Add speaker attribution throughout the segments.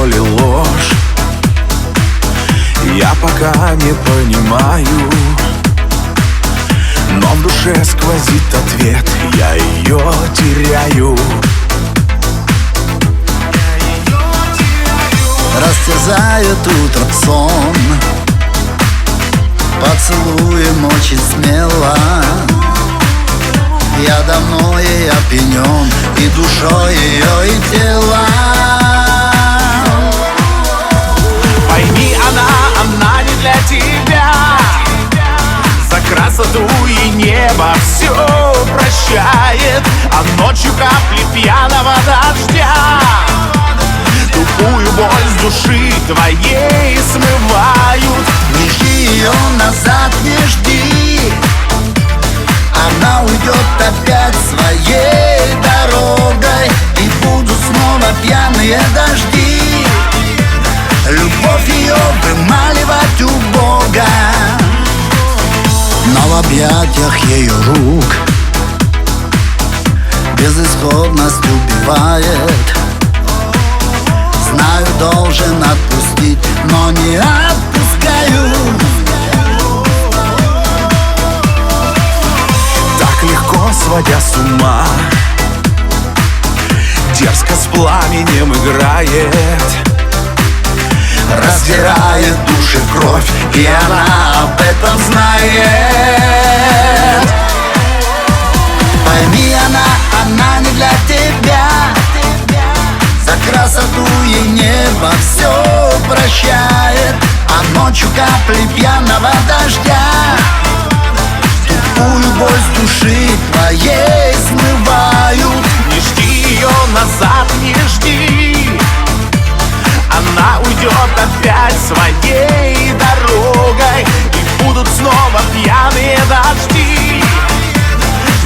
Speaker 1: ли ложь, я пока не понимаю. Но в душе сквозит ответ, я ее теряю.
Speaker 2: Растерзает утром сон, поцелуем очень смело. Я давно ей опьянен, и душой ее, и телом.
Speaker 1: Пойми, она не для тебя. За красоту и небо все прощает, а ночью капли пьяного дождя тупую боль с души твоей смывают.
Speaker 2: Не жди ее назад, не жди, она уйдет опять своей дорогой, и будут снова пьяные дожди. Любовь ее вымаливать у Бога, но в объятиях ее рук безысходность убивает. Знаю, должен отпустить, но не отпускаю.
Speaker 1: Так легко сводя с ума, дерзко с пламенем играет,
Speaker 2: раздирает души кровь, и она об этом знает. Пойми, она не для тебя. За красоту ей небо все прощает, а ночью капли пьяного дождя тупую боль с души твоей смывают.
Speaker 1: Не жди ее назад, не жди, она уйдет опять своей дорогой, и будут снова пьяные дожди.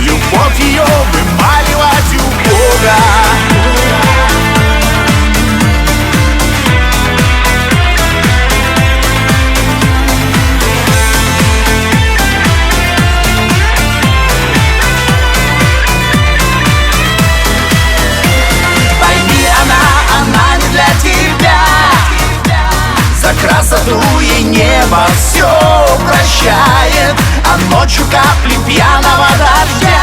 Speaker 1: Любовь ее вымаливать у Бога. Красоту и небо все прощает, а ночью капли пьяного дождя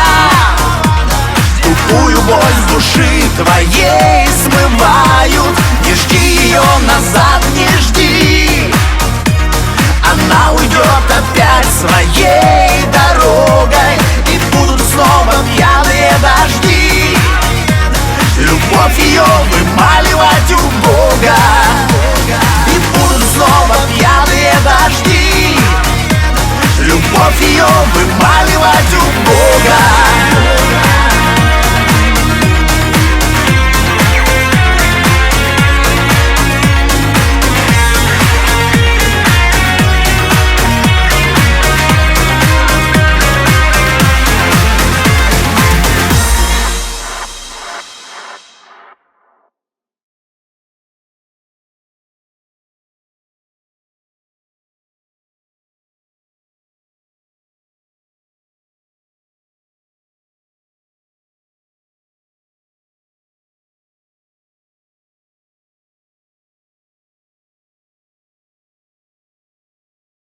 Speaker 1: тупую боль с души твоей смывают. Не жди ее назад, не жди, она уйдет опять своей дорогой, и будут снова пьяные дожди. Любовь ее вымаливать у Бога, и будут снова пьяные дожди. Любовь ее вымаливать у Бога.